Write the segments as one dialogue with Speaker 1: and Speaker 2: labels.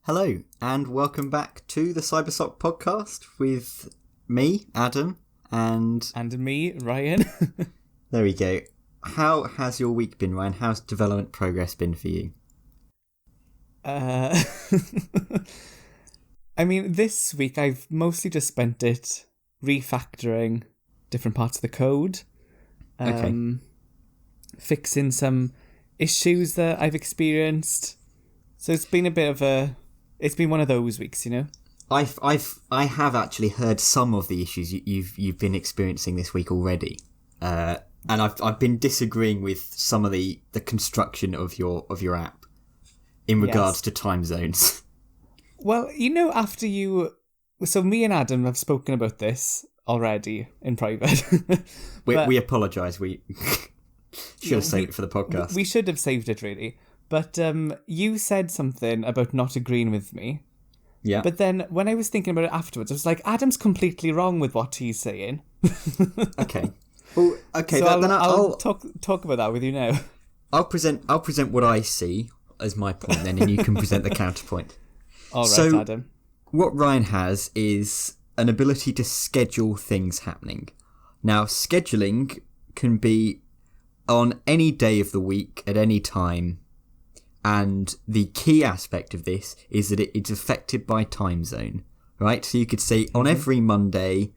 Speaker 1: Hello, and welcome back to the CyberSoc Podcast with me, Adam, and
Speaker 2: me, Ryan.
Speaker 1: There we go. How has your week been, Ryan? How's development progress been for you?
Speaker 2: I mean, this week I've mostly just spent it refactoring different parts of the code, fixing some issues that I've experienced. So it's been it's been one of those weeks, you know.
Speaker 1: I have actually heard some of the issues you've been experiencing this week already, and I've been disagreeing with some of the construction of your app in regards to time zones.
Speaker 2: Well, you know, so me and Adam have spoken about this already in private.
Speaker 1: we apologise. We should have saved it for the podcast.
Speaker 2: We should have saved it, really. But you said something about not agreeing with me.
Speaker 1: Yeah.
Speaker 2: But then when I was thinking about it afterwards, I was like, Adam's completely wrong with what he's saying.
Speaker 1: Okay. Well, okay.
Speaker 2: So
Speaker 1: then
Speaker 2: I'll talk about that with you now.
Speaker 1: I'll present what I see as my point then, and you can present the counterpoint.
Speaker 2: All right,
Speaker 1: so,
Speaker 2: Adam.
Speaker 1: What Ryan has is an ability to schedule things happening. Now, scheduling can be on any day of the week at any time. And the key aspect of this is that it's affected by time zone, right? So you could say on every Monday,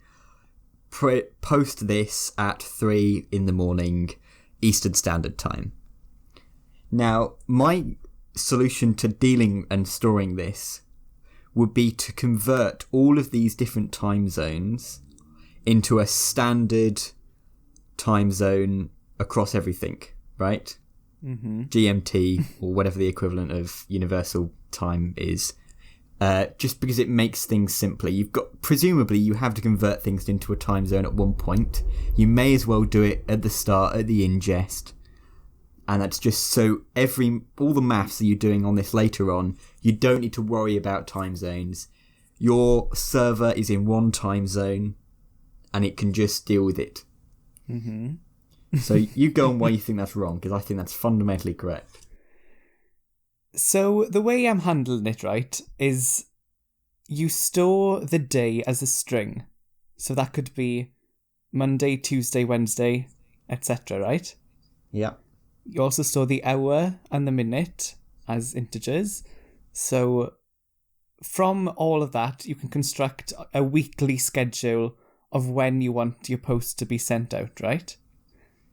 Speaker 1: post this at 3 a.m. Eastern Standard Time. Now, my solution to dealing and storing this would be to convert all of these different time zones into a standard time zone across everything, right?
Speaker 2: Mm-hmm.
Speaker 1: GMT or whatever the equivalent of universal time is, just because it makes things simpler. Presumably you have to convert things into a time zone at one point. You may as well do it at the start, at the ingest, and that's just so all the maths that you're doing on this later on, you don't need to worry about time zones. Your server is in one time zone, and it can just deal with it.
Speaker 2: Mm-hmm.
Speaker 1: So you go on why you think that's wrong, because I think that's fundamentally correct.
Speaker 2: So the way I'm handling it, right, is you store the day as a string. So that could be Monday, Tuesday, Wednesday, etc., right?
Speaker 1: Yeah.
Speaker 2: You also store the hour and the minute as integers. So from all of that, you can construct a weekly schedule of when you want your post to be sent out, right?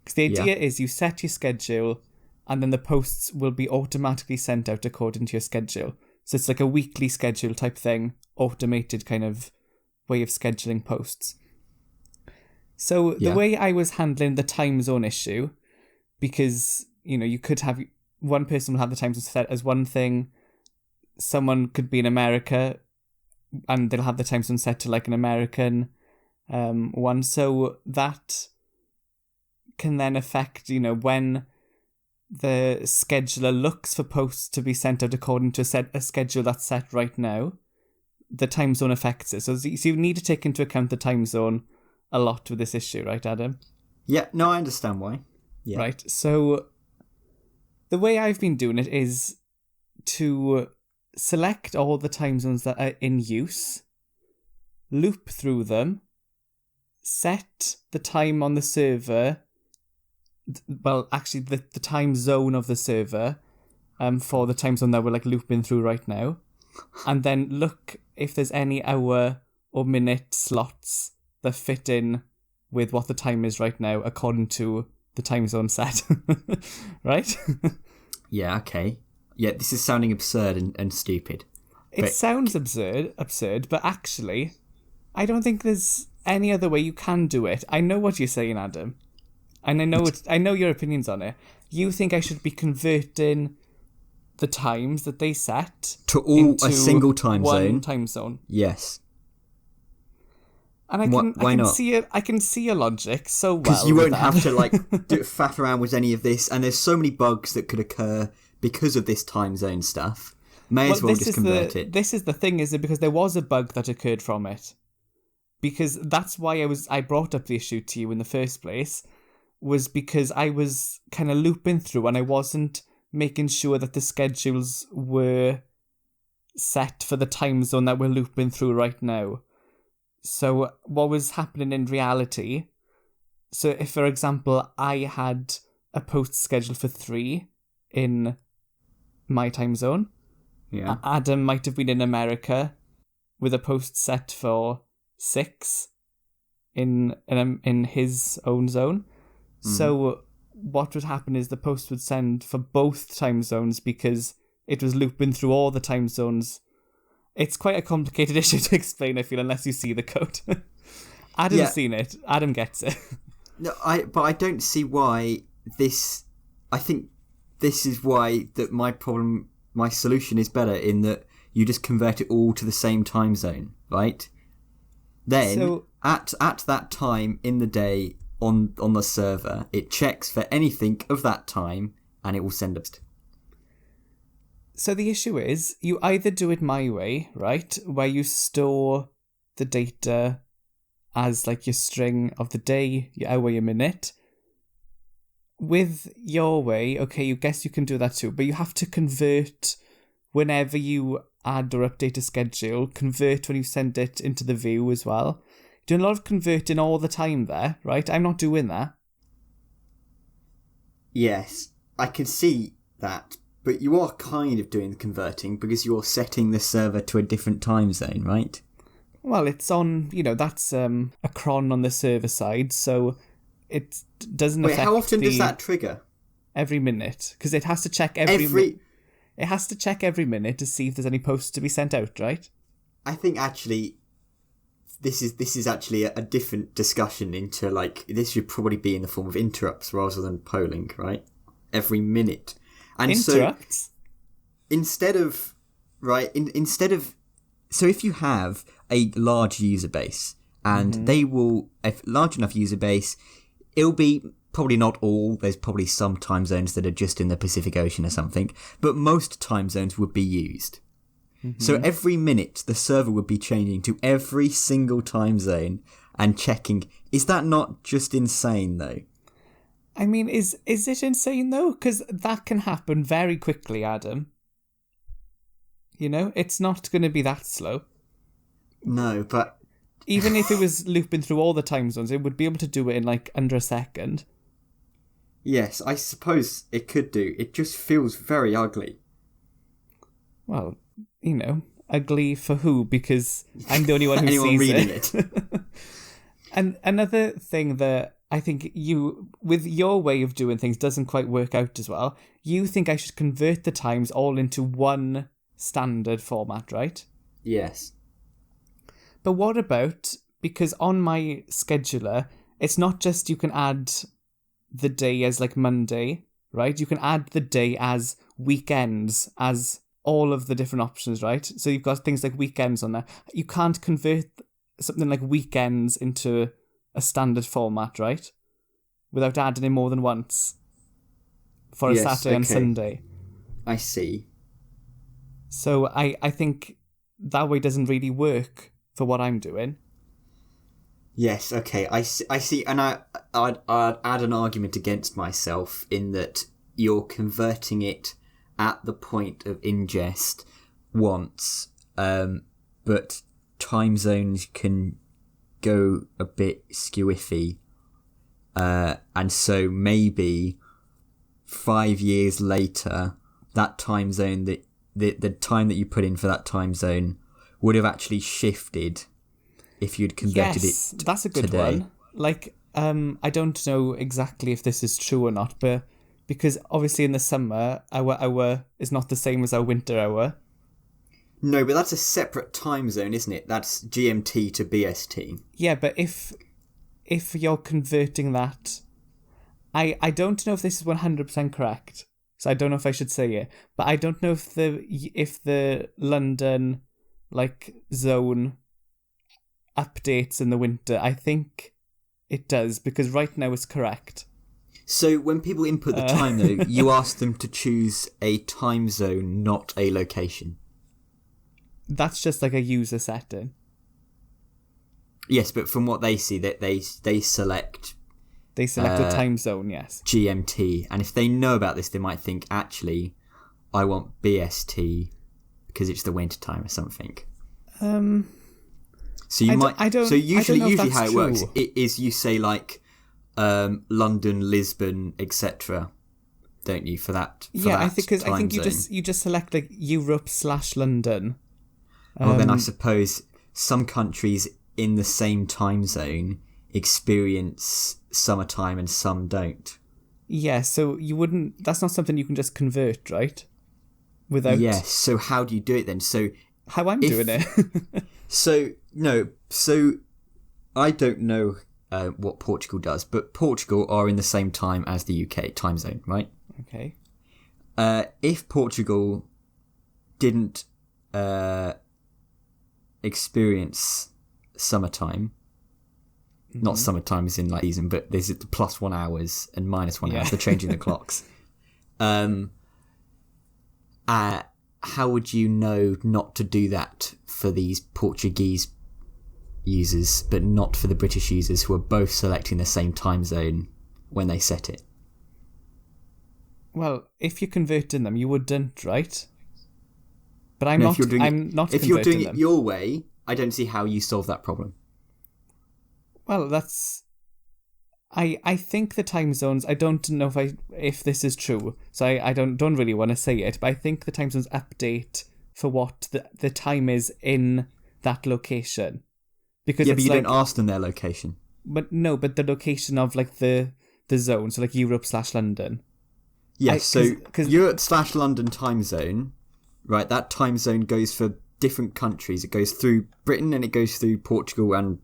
Speaker 2: Because the idea is you set your schedule and then the posts will be automatically sent out according to your schedule. So it's like a weekly schedule type thing, automated kind of way of scheduling posts. So the way I was handling the time zone issue, because, you know, you could have one person will have the time zone set as one thing, someone could be in America and they'll have the time zone set to like an American one. So that can then affect, you know, when the scheduler looks for posts to be sent out according to a schedule that's set right now, the time zone affects it. So you need to take into account the time zone a lot with this issue, right, Adam?
Speaker 1: Yeah, no, I understand why. Yeah.
Speaker 2: Right, so the way I've been doing it is to select all the time zones that are in use, loop through them, set the time on the server, well, actually the time zone of the server for the time zone that we're like looping through right now, and then look if there's any hour or minute slots that fit in with what the time is right now according to the time zone set. Right?
Speaker 1: Yeah, okay. Yeah, this is sounding absurd and stupid.
Speaker 2: It sounds absurd, but actually I don't think there's any other way you can do it. I know what you're saying, Adam. And I know your opinions on it. You think I should be converting the times that they set
Speaker 1: to all a single time zone.
Speaker 2: One time zone.
Speaker 1: Yes.
Speaker 2: And I can see your logic so well.
Speaker 1: Because you won't have to faff around with any of this, and there's so many bugs that could occur because of this time zone stuff. May as well just convert it.
Speaker 2: This is the thing, is it? Because there was a bug that occurred from it. Because that's why I brought up the issue to you in the first place, was because I was kind of looping through and I wasn't making sure that the schedules were set for the time zone that we're looping through right now. So what was happening in reality, so if, for example, I had a post scheduled for 3 in my time zone, Adam might have been in America with a post set for 6 in his own zone. So what would happen is the post would send for both time zones because it was looping through all the time zones. It's quite a complicated issue to explain, I feel, unless you see the code. Adam's seen it. Adam gets it.
Speaker 1: No, but I don't see why this... I think this is why that my solution is better, in that you just convert it all to the same time zone, right? Then, at that time in the day on the server, it checks for anything of that time, and it will send us.
Speaker 2: So the issue is, you either do it my way, right, where you store the data as like your string of the day, your hour, your minute. With your way, okay, you guess you can do that too, but you have to convert whenever you add or update a schedule, convert when you send it into the view as well. Doing a lot of converting all the time there, right? I'm not doing that.
Speaker 1: Yes, I can see that. But you are kind of doing the converting because you're setting the server to a different time zone, right?
Speaker 2: Well, it's on, that's a cron on the server side, so it doesn't affect.
Speaker 1: Wait, how often does that trigger?
Speaker 2: Every minute, because it has to check it has to check every minute to see if there's any posts to be sent out, right?
Speaker 1: I think actually this is actually a different discussion into, like, this should probably be in the form of interrupts rather than polling, right? Every minute. And
Speaker 2: interrupts?
Speaker 1: So instead of so if you have a large user base and they will, if large enough user base, it'll be probably not all, there's probably some time zones that are just in the Pacific Ocean or something, but most time zones would be used. So every minute the server would be changing to every single time zone and checking. Is that not just insane though?
Speaker 2: I mean, is it insane though? Because that can happen very quickly, Adam. It's not going to be that slow.
Speaker 1: No, but...
Speaker 2: Even if it was looping through all the time zones, it would be able to do it in, like, under a second.
Speaker 1: Yes, I suppose it could do. It just feels very ugly.
Speaker 2: Well, ugly for who? Because I'm the only one who sees
Speaker 1: reading
Speaker 2: it. And another thing that I think you, with your way of doing things, doesn't quite work out as well. You think I should convert the times all into one standard format, right?
Speaker 1: Yes.
Speaker 2: But what about, because on my scheduler, it's not just you can add the day as like Monday, right? You can add the day as weekends, as all of the different options, right? So you've got things like weekends on there. You can't convert something like weekends into a standard format, right? Without adding in more than once for a Saturday and Sunday.
Speaker 1: I see.
Speaker 2: So I think that way doesn't really work for what I'm doing.
Speaker 1: Yes, okay, I see, and I'd add an argument against myself in that you're converting it at the point of ingest once, but time zones can go a bit skew-iffy, and so maybe 5 years later, that time zone, that the time that you put in for that time zone would have actually shifted if you'd converted it
Speaker 2: that's a good
Speaker 1: today.
Speaker 2: one. Like, I don't know exactly if this is true or not, but because obviously in the summer, our hour is not the same as our winter hour.
Speaker 1: No, but that's a separate time zone, isn't it? That's GMT to BST.
Speaker 2: Yeah, but if you're converting that... I don't know if this is 100% correct, so I don't know if I should say it, but I don't know if the London, like, zone updates in the winter. I think it does, because right now it's correct.
Speaker 1: So when people input the time, though, you ask them to choose a time zone, not a location.
Speaker 2: That's just like a user setting.
Speaker 1: Yes, but from what they see, that they select...
Speaker 2: They select a time zone, yes.
Speaker 1: GMT. And if they know about this, they might think, actually, I want BST because it's the winter time or something. So usually how it works is you say like London, Lisbon, etc. Don't you for that?
Speaker 2: I think you just select like Europe/London.
Speaker 1: Well, then I suppose some countries in the same time zone experience summertime and some don't.
Speaker 2: Yeah, so you wouldn't. That's not something you can just convert, right? Without.
Speaker 1: Yes. So how do you do it then? So
Speaker 2: how I'm doing it.
Speaker 1: So I don't know what Portugal does, but Portugal are in the same time as the UK time zone, right?
Speaker 2: Okay.
Speaker 1: If Portugal didn't experience summertime, not summertime as in like season, but there's the +1 hours and -1 hours. They're changing the clocks. How would you know not to do that for these Portuguese users, but not for the British users who are both selecting the same time zone when they set it?
Speaker 2: Well, if you're converting them, you wouldn't, right? But I'm not converting them.
Speaker 1: If you're doing it your way, I don't see how you solve that problem.
Speaker 2: Well, that's... I think the time zones, I don't know if this is true, so I don't really want to say it, but I think the time zones update for what the time is in that location. Because
Speaker 1: but you don't ask them their location.
Speaker 2: But the location of like the zone, so like Europe/London.
Speaker 1: Yes, so Europe/London time zone, right, that time zone goes for different countries. It goes through Britain and it goes through Portugal and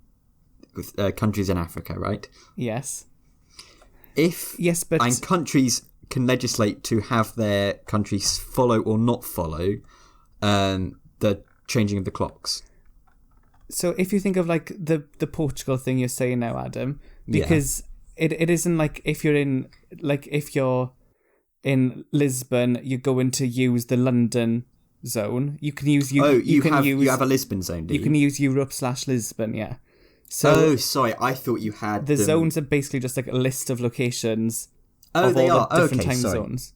Speaker 1: countries in Africa, right?
Speaker 2: Yes.
Speaker 1: And countries can legislate to have their countries follow or not follow the changing of the clocks.
Speaker 2: So if you think of like the Portugal thing you're saying now, Adam, because it isn't like if you're in Lisbon, you're going to use the London zone. You can use you have a Lisbon zone. You can use Europe/Lisbon, yeah. So
Speaker 1: sorry, I thought you had
Speaker 2: the zones are basically just like a list of locations.
Speaker 1: They
Speaker 2: all
Speaker 1: are
Speaker 2: the different time zones.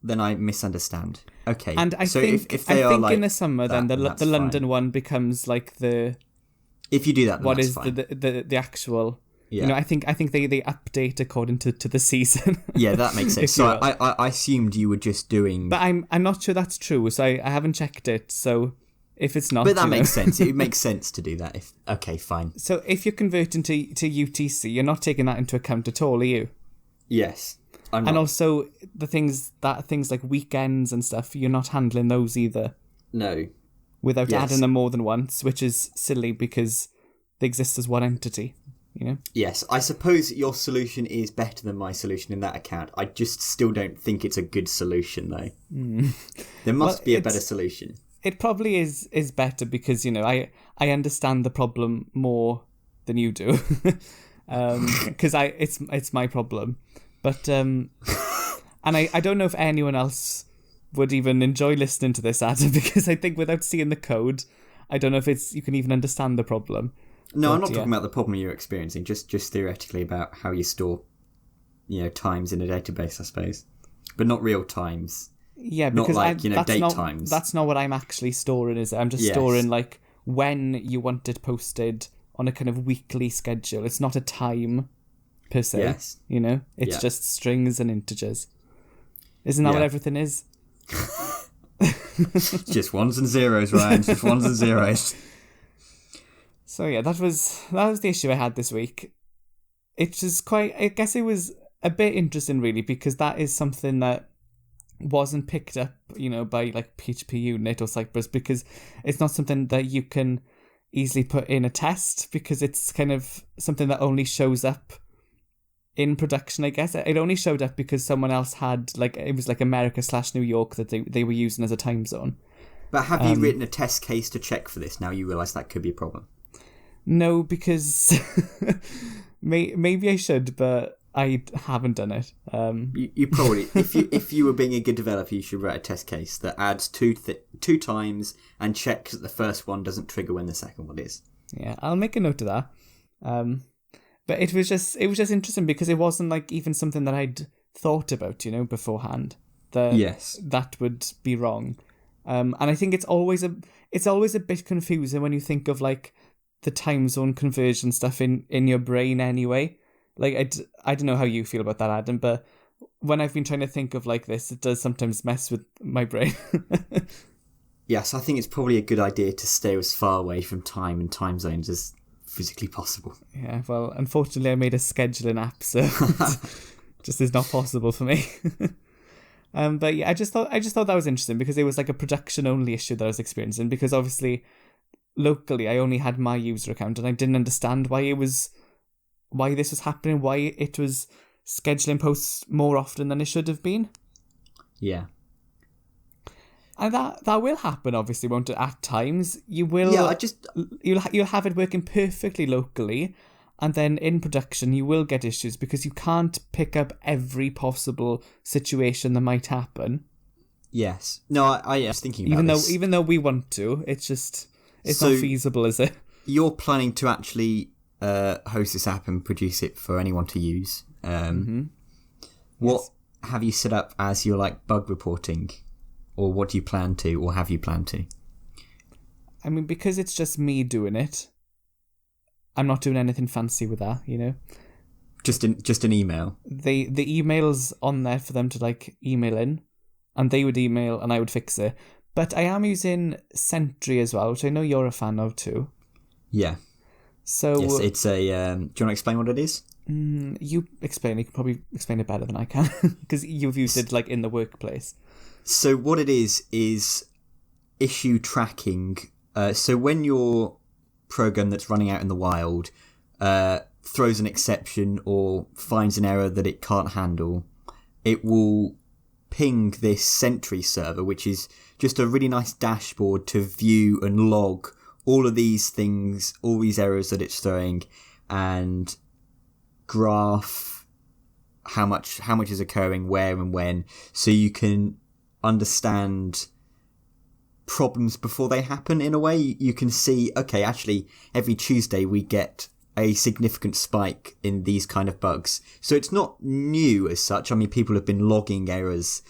Speaker 1: Then I misunderstand. Okay,
Speaker 2: and I think in the summer, then the London one becomes like the.
Speaker 1: If you do that, then
Speaker 2: what
Speaker 1: that's
Speaker 2: is
Speaker 1: fine.
Speaker 2: the actual? Yeah. I think they update according to the season.
Speaker 1: Yeah, that makes sense. So I assumed you were just doing.
Speaker 2: But I'm not sure that's true. So I haven't checked it. So if it's not,
Speaker 1: but that makes sense. It makes sense to do that. Okay, fine.
Speaker 2: So if you're converting to UTC, you're not taking that into account at all, are you?
Speaker 1: Yes, I'm not.
Speaker 2: And also the things like weekends and stuff, you're not handling those either.
Speaker 1: No.
Speaker 2: Without adding them more than once, which is silly because they exist as one entity, you know?
Speaker 1: Yes, I suppose your solution is better than my solution in that account. I just still don't think it's a good solution, though. There must be a better solution.
Speaker 2: It probably is better because, I understand the problem more than you do. Because it's my problem. But, and I don't know if anyone else would even enjoy listening to this, Adam, because I think without seeing the code, I don't know if you can even understand the problem.
Speaker 1: No, I'm not talking about the problem you're experiencing, just theoretically about how you store, times in a database, I suppose. But not real times.
Speaker 2: Yeah, because
Speaker 1: not like, date times.
Speaker 2: That's not what I'm actually storing, is it? I'm just storing like when you want it posted on a kind of weekly schedule. It's not a time per se.
Speaker 1: Yes.
Speaker 2: It's just strings and integers. Isn't that what everything is?
Speaker 1: Just ones and zeros, Ryan. Just ones and zeros.
Speaker 2: So yeah, that was the issue I had this week. It was I guess it was a bit interesting really, because that is something that wasn't picked up, by like PHP Unit or Cypress, because it's not something that you can easily put in a test, because it's kind of something that only shows up in production, I guess. It only showed up because someone else had, it was like America/New York that they were using as a time zone.
Speaker 1: But have you written a test case to check for this now you realise that could be a problem?
Speaker 2: No, because maybe I should, but I haven't done it.
Speaker 1: You probably, if you were being a good developer, you should write a test case that adds two times and checks that the first one doesn't trigger when the second one is.
Speaker 2: Yeah, I'll make a note of that. But it was just interesting because it wasn't like even something that I'd thought about, beforehand. That would be wrong. And I think it's always a bit confusing when you think of like the time zone conversion stuff in your brain anyway. Like I don't know how you feel about that, Adam, but when I've been trying to think of like this, it does sometimes mess with my brain.
Speaker 1: Yes, I think it's probably a good idea to stay as far away from time and time zones as physically possible.
Speaker 2: Yeah, well, unfortunately I made a scheduling app, so it just is not possible for me. But yeah, I just thought that was interesting because it was like a production only issue that I was experiencing, because obviously locally I only had my user account and I didn't understand why this was happening, why it was scheduling posts more often than it should have been.
Speaker 1: Yeah.
Speaker 2: And that will happen, obviously, won't it? At times, you will. Yeah, you'll have it working perfectly locally, and then in production, you will get issues because you can't pick up every possible situation that might happen.
Speaker 1: Yes. No, I was thinking about this.
Speaker 2: Even though we want to, it's not feasible, is it?
Speaker 1: You're planning to actually host this app and produce it for anyone to use. What have you set up as your like bug reporting? Or what do you plan to, or have you planned to?
Speaker 2: I mean, because it's just me doing it, I'm not doing anything fancy with that, you know?
Speaker 1: Just an email?
Speaker 2: The email's on there for them to, like, email in, and they would email, and I would fix it. But I am using Sentry as well, which I know you're a fan of too.
Speaker 1: Yeah.
Speaker 2: So
Speaker 1: yes, it's a... do you want to explain what it is?
Speaker 2: You explain. You can probably explain it better than I can, because you've used it, like, in the workplace.
Speaker 1: So what it is issue tracking. So when your program that's running out in the wild throws an exception or finds an error that it can't handle, it will ping this Sentry server, which is just a really nice dashboard to view and log all of these things, all these errors that it's throwing, and graph how much is occurring, where and when, so you can understand problems before they happen. In a way, you can see, okay, actually every Tuesday we get a significant spike in these kind of bugs. So it's not new as such. I mean, people have been logging errors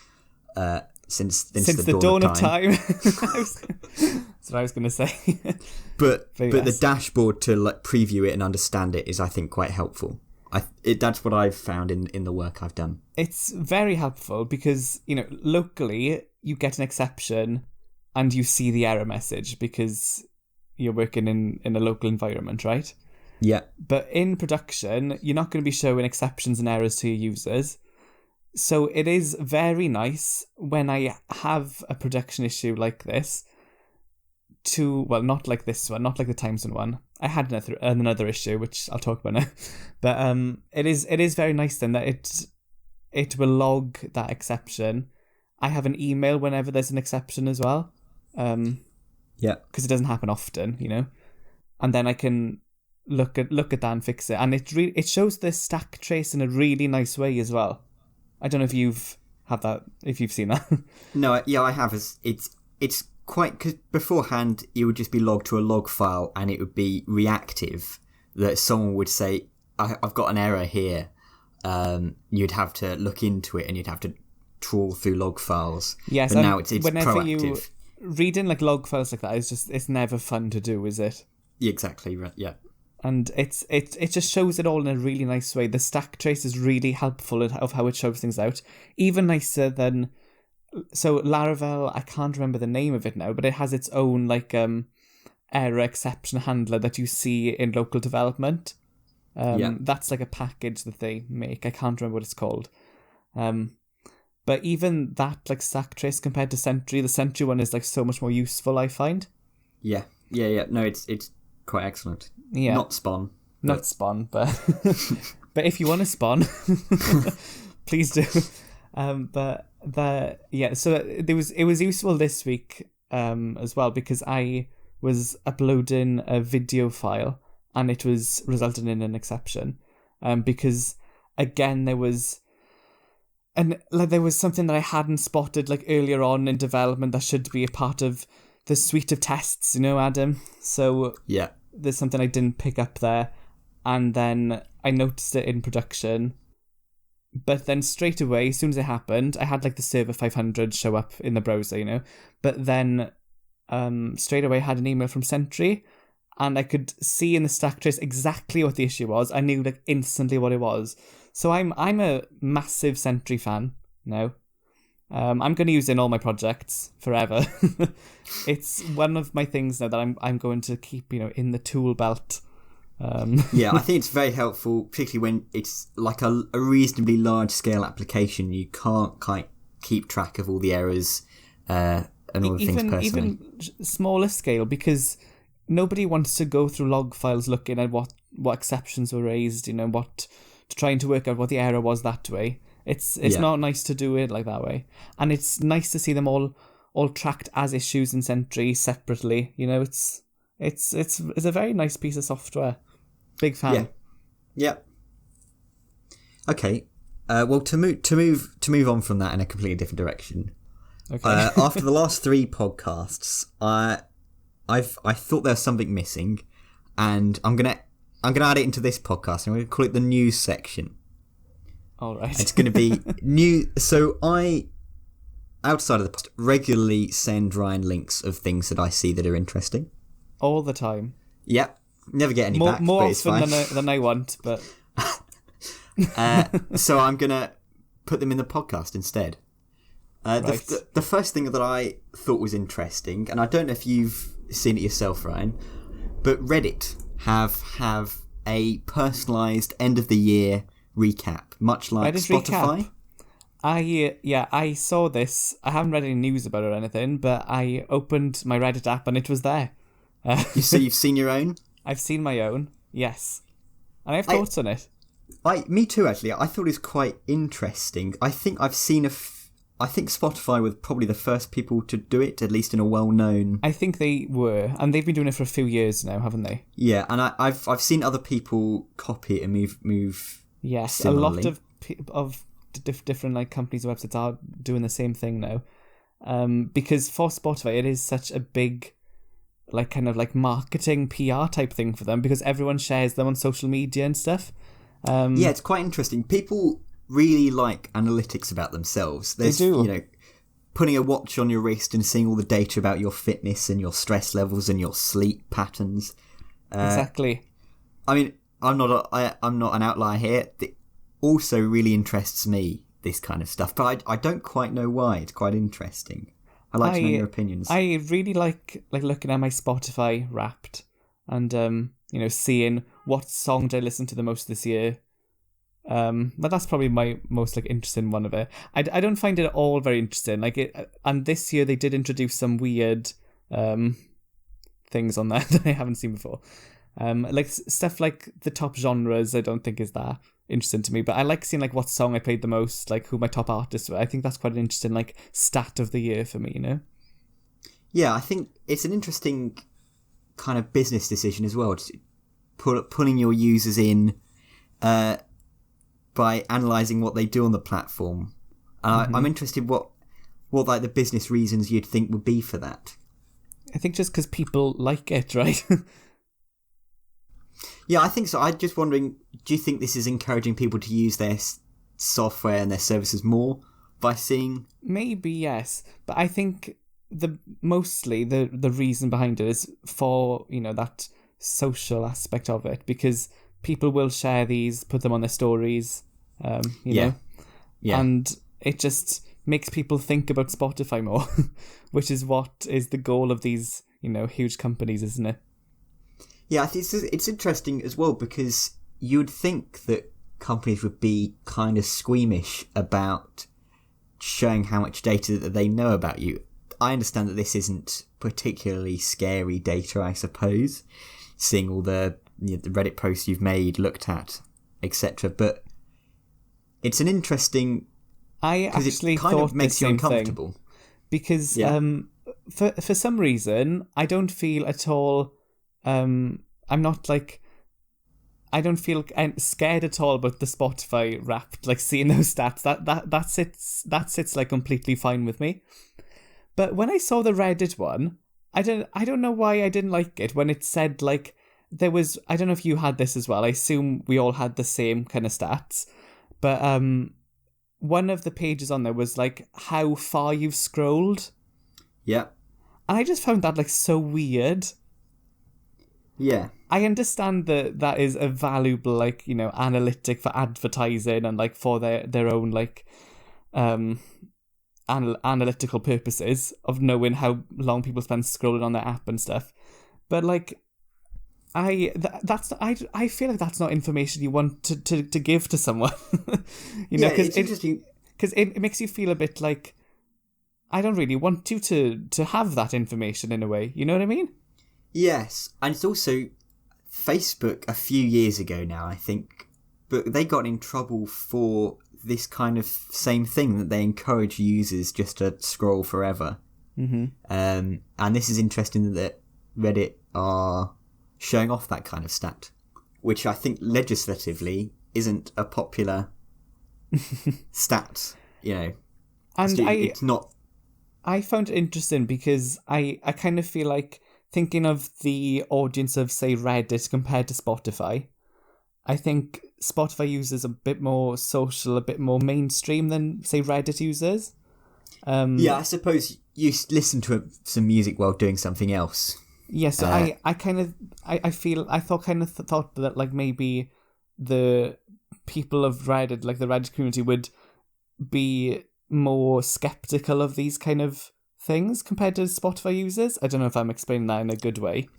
Speaker 1: since the dawn of time.
Speaker 2: That's what I was going to say.
Speaker 1: but the dashboard to like preview it and understand it is, I think, quite helpful. That's what I've found in the work I've done.
Speaker 2: It's very helpful because, you know, locally you get an exception and you see the error message because you're working in a local environment, right?
Speaker 1: Yeah.
Speaker 2: But in production, you're not going to be showing exceptions and errors to your users. So it is very nice when I have a production issue like this not like this one, not like the time zone one. I had another issue, which I'll talk about now. But it is very nice then that it will log that exception. I have an email whenever there's an exception as well.
Speaker 1: Yeah.
Speaker 2: Because it doesn't happen often, you know. And then I can look at that and fix it. And it shows the stack trace in a really nice way as well. I don't know if you've seen that.
Speaker 1: No, yeah, I have. It's quite, because beforehand it would just be logged to a log file and it would be reactive, that someone would say, I've got an error here. You'd have to look into it and you'd have to trawl through log files. Yes, but now it's whenever proactive.
Speaker 2: Reading like log files like that it's never fun to do, is it?
Speaker 1: Exactly right. Yeah.
Speaker 2: And it just shows it all in a really nice way. The stack trace is really helpful of how it shows things out. Even nicer than, so Laravel, I can't remember the name of it now, but it has its own like error exception handler that you see in local development. That's like a package that they make. I can't remember what it's called. But even that, like stack trace compared to Sentry, the Sentry one is like so much more useful, I find.
Speaker 1: Yeah. No, it's quite excellent.
Speaker 2: Yeah.
Speaker 1: Not Spawn.
Speaker 2: Not Spawn, but but if you want to Spawn, please do. So it was useful this week as well, because I was uploading a video file and it was resulting in an exception because again there was something that I hadn't spotted like earlier on in development that should be a part of the suite of tests, you know, Adam. So
Speaker 1: yeah,
Speaker 2: there's something I didn't pick up there, and then I noticed it in production But then straight away, as soon as it happened, I had like the server 500 show up in the browser, But then straight away I had an email from Sentry, and I could see in the stack trace exactly what the issue was. I knew like instantly what it was. So I'm a massive Sentry fan now. I'm going to use it in all my projects forever. It's one of my things now that I'm going to keep, in the tool belt.
Speaker 1: Yeah, I think it's very helpful, particularly when it's like a reasonably large scale application. You can't keep track of all the errors and all the things personally.
Speaker 2: Even smaller scale, because nobody wants to go through log files looking at what exceptions were raised, what trying to work out what the error was that way. It's not nice to do it like that way, and it's nice to see them all tracked as issues in Sentry separately. It's a very nice piece of software. Big fan. Yeah.
Speaker 1: Okay. Well, to move on from that in a completely different direction.
Speaker 2: Okay.
Speaker 1: After the last 3 podcasts, I thought there was something missing, and I'm gonna add it into this podcast. I'm gonna call it the news section.
Speaker 2: All right.
Speaker 1: It's going to be new. So I, outside of the post, regularly send Ryan links of things that I see that are interesting.
Speaker 2: All the time.
Speaker 1: Yep. Never get any back,
Speaker 2: more
Speaker 1: but it's
Speaker 2: often
Speaker 1: fine.
Speaker 2: than I want, but...
Speaker 1: So I'm going to put them in the podcast instead.
Speaker 2: Right.
Speaker 1: The first thing that I thought was interesting, and I don't know if you've seen it yourself, Ryan, but Reddit have a personalised end of the year recap, much like Spotify.
Speaker 2: Recap. I saw this. I haven't read any news about it or anything, but I opened my Reddit app and it was there.
Speaker 1: So you've seen your own?
Speaker 2: I've seen my own, yes. And I have thoughts on it.
Speaker 1: Me too, actually. I thought it was quite interesting. I think I've seen I think Spotify were probably the first people to do it, at least in a well-known...
Speaker 2: I think they were, and they've been doing it for a few years now, haven't they?
Speaker 1: Yeah, and I've seen other people copy it and move
Speaker 2: yes,
Speaker 1: similarly.
Speaker 2: A lot of different like companies and websites are doing the same thing now. Because for Spotify, it is such a big, like kind of like marketing PR type thing for them, because everyone shares them on social media and stuff.
Speaker 1: Yeah, it's quite interesting. People really like analytics about themselves.
Speaker 2: They do.
Speaker 1: Putting a watch on your wrist and seeing all the data about your fitness and your stress levels and your sleep patterns.
Speaker 2: Exactly.
Speaker 1: I mean, I'm not an outlier here. It also really interests me, this kind of stuff, but I don't quite know why. It's quite interesting. I'd like to know your opinions.
Speaker 2: I really like looking at my Spotify Wrapped and seeing what song did I listen to the most this year. But that's probably my most like interesting one of it. I don't find it at all very interesting. And this year they did introduce some weird things on there that I haven't seen before. Like stuff like the top genres I don't think is that interesting to me, but I like seeing like what song I played the most, like who my top artists were. I think that's quite an interesting like stat of the year for me,
Speaker 1: Yeah, I think it's an interesting kind of business decision as well, just pulling your users in by analysing what they do on the platform. I'm interested what like the business reasons you'd think would be for that.
Speaker 2: I think just because people like it, right?
Speaker 1: Yeah, I think so. I'm just wondering, do you think this is encouraging people to use their software and their services more by seeing...
Speaker 2: Maybe, yes. But I think mostly the reason behind it is for, that social aspect of it, because people will share these, put them on their stories, know? Yeah. And it just makes people think about Spotify more, which is what is the goal of these, huge companies, isn't it?
Speaker 1: Yeah, I think it's interesting as well, because you'd think that companies would be kind of squeamish about showing how much data that they know about you. I understand that this isn't particularly scary data, I suppose, seeing all the Reddit posts you've made, looked at, etc. But it's an interesting...
Speaker 2: I actually
Speaker 1: it kind
Speaker 2: thought
Speaker 1: of makes you uncomfortable.
Speaker 2: Because for some reason, I don't feel at all... I'm not like... I don't feel scared at all about the Spotify Wrapped, like seeing those stats. That sits like completely fine with me. But when I saw the Reddit one, I don't know why I didn't like it when it said like there was... I don't know if you had this as well. I assume we all had the same kind of stats. But one of the pages on there was like how far you've scrolled.
Speaker 1: Yeah.
Speaker 2: And I just found that like so weird.
Speaker 1: Yeah.
Speaker 2: I understand that that is a valuable, like, you know, analytic for advertising and like for their own like analytical purposes of knowing how long people spend scrolling on their app and stuff. But like, I feel like that's not information you want to give to someone. You know, because it makes you feel a bit like I don't really want you to have that information in a way. You know what I mean?
Speaker 1: Yes, and it's also Facebook a few years ago now, I think, but they got in trouble for this kind of same thing, that they encourage users just to scroll forever.
Speaker 2: Mm-hmm.
Speaker 1: And this is interesting that Reddit are showing off that kind of stat, which I think legislatively isn't a popular stat, you know.
Speaker 2: And
Speaker 1: it's not.
Speaker 2: I found it interesting because I kind of feel like thinking of the audience of, say, Reddit compared to Spotify, I think Spotify users a bit more social, a bit more mainstream than, say, Reddit users.
Speaker 1: Yeah, I suppose you listen to some music while doing something else.
Speaker 2: Yeah, so I thought that like maybe the people of Reddit, like the Reddit community, would be more skeptical of these kind of things compared to Spotify users. I don't know if I'm explaining that in a good way.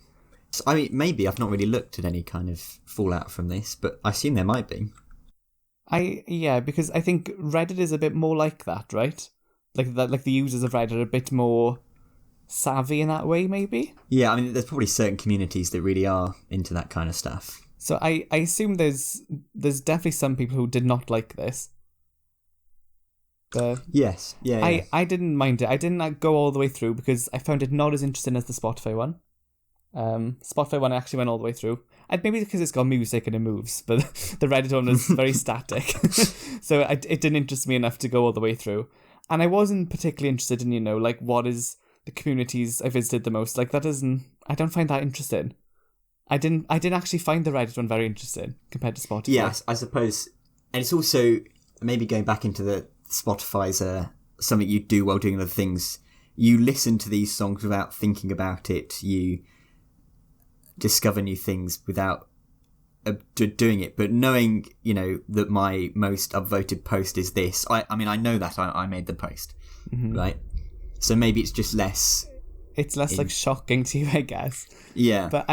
Speaker 1: I mean, maybe I've not really looked at any kind of fallout from this, but I assume there might be.
Speaker 2: Because I think Reddit is a bit more like that, right? Like that, like the users of Reddit are a bit more savvy in that way, maybe.
Speaker 1: Yeah, I mean, there's probably certain communities that really are into that kind of stuff.
Speaker 2: So I assume there's definitely some people who did not like this. But
Speaker 1: yes, yeah.
Speaker 2: I didn't mind it. I didn't go all the way through because I found it not as interesting as the Spotify one. Spotify one I actually went all the way through. And maybe because it's got music and it moves, but the Reddit one was very static. So it didn't interest me enough to go all the way through. And I wasn't particularly interested in, you know, like what is the communities I visited the most. Like I don't find that interesting. I didn't actually find the Reddit one very interesting compared to Spotify.
Speaker 1: Yes, I suppose. And it's also maybe going back into the Spotify's something you do while doing other things. You listen to these songs without thinking about it. You discover new things without doing it. But knowing, you know, that my most upvoted post is this, I mean, I know that I made the post,
Speaker 2: mm-hmm.
Speaker 1: right? So maybe it's just less.
Speaker 2: It's less like shocking to you, I guess.
Speaker 1: Yeah.
Speaker 2: But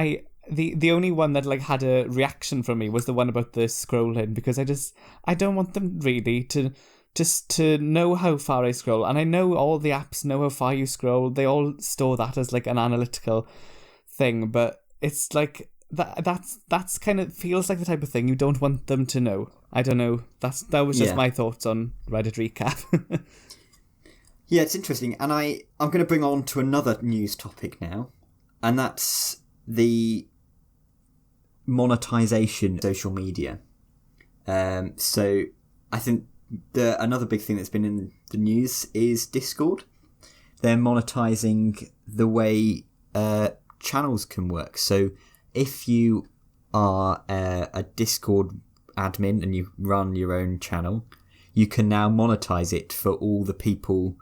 Speaker 2: the only one that like had a reaction from me was the one about the scrolling, because I don't want them really to know how far I scroll. And I know all the apps know how far you scroll. They all store that as like an analytical thing, but it's like that's kind of feels like the type of thing you don't want them to know. I don't know. That was just my thoughts on Reddit recap.
Speaker 1: Yeah, it's interesting. And I'm going to bring on to another news topic now, and that's the monetization of social media. So I think another big thing that's been in the news is Discord. They're monetizing the way channels can work. So if you are a Discord admin and you run your own channel, you can now monetize it for all the people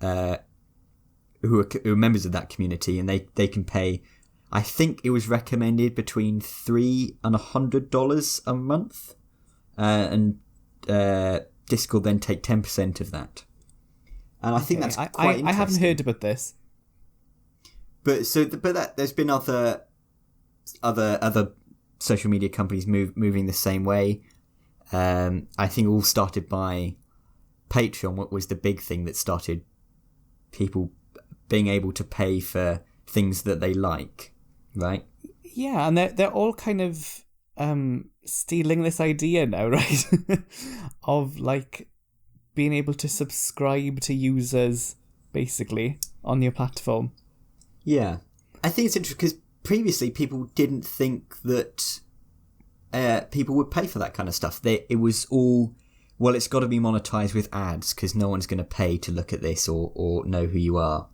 Speaker 1: who are members of that community, and they can pay. I think it was recommended between $3 and $100 a month, and Discord then take 10% of that. And I think that's quite interesting.
Speaker 2: I haven't heard about this.
Speaker 1: But there's been other social media companies moving the same way. I think all started by Patreon. What was the big thing that started people being able to pay for things that they like, right?
Speaker 2: Yeah, and they're all kind of stealing this idea now, right? Of like being able to subscribe to users basically on your platform.
Speaker 1: Yeah, I think it's interesting because previously people didn't think that people would pay for that kind of stuff. It was all, well, it's got to be monetized with ads because no one's going to pay to look at this or know who you are.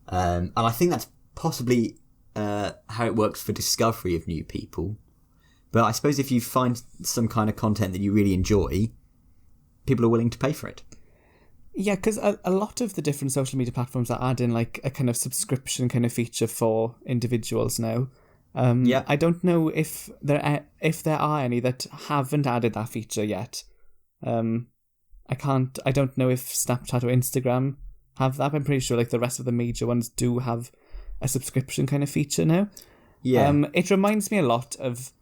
Speaker 1: And I think that's possibly how it works for discovery of new people. But I suppose if you find some kind of content that you really enjoy, people are willing to pay for it.
Speaker 2: Yeah, because a lot of the different social media platforms are adding like a kind of subscription kind of feature for individuals now. I don't know if there are any that haven't added that feature yet. I don't know if Snapchat or Instagram have that. I'm pretty sure like the rest of the major ones do have a subscription kind of feature now.
Speaker 1: Yeah.
Speaker 2: It reminds me a lot of,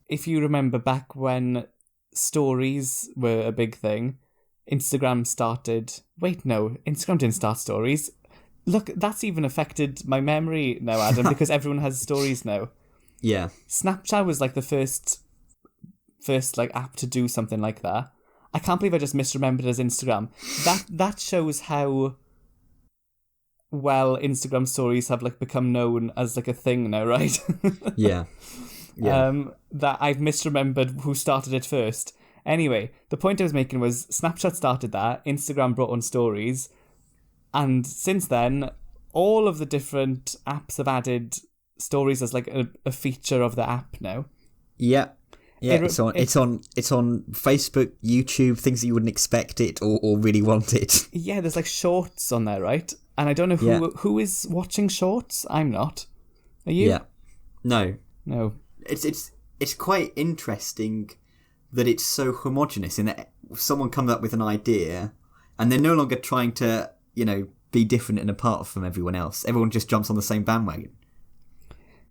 Speaker 2: if you remember back when stories were a big thing, Instagram didn't start stories. Look, that's even affected my memory now, Adam, because everyone has stories now.
Speaker 1: Yeah.
Speaker 2: Snapchat was like the first like app to do something like that. I can't believe I just misremembered it as Instagram. That shows how well Instagram stories have like become known as like a thing now, right?
Speaker 1: Yeah.
Speaker 2: That I've misremembered who started it first. Anyway, the point I was making was Snapchat started that, Instagram brought on stories, and since then, all of the different apps have added stories as like a feature of the app now.
Speaker 1: Yeah. Yeah, it's on Facebook, YouTube, things that you wouldn't expect it or really want it.
Speaker 2: Yeah, there's like shorts on there, right? And I don't know who is watching shorts. I'm not. Are you?
Speaker 1: Yeah. No. It's quite interesting that it's so homogenous in that someone comes up with an idea and they're no longer trying to, be different and apart from everyone else. Everyone just jumps on the same bandwagon.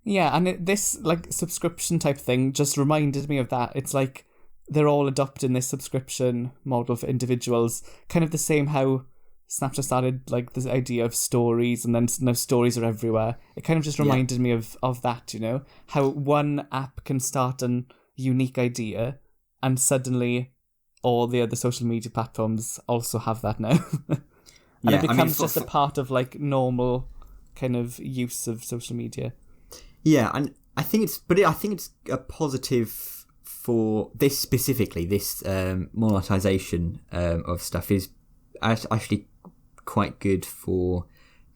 Speaker 2: Yeah, and this like subscription type thing just reminded me of that. It's like they're all adopting this subscription model for individuals, kind of the same how Snapchat started like this idea of stories, and then now stories are everywhere. It kind of just reminded me of that, how one app can start a unique idea and suddenly all the other social media platforms also have that now. And it becomes just a part of like normal kind of use of social media.
Speaker 1: Yeah, and I think it's a positive for this specifically. This monetization of stuff is actually quite good for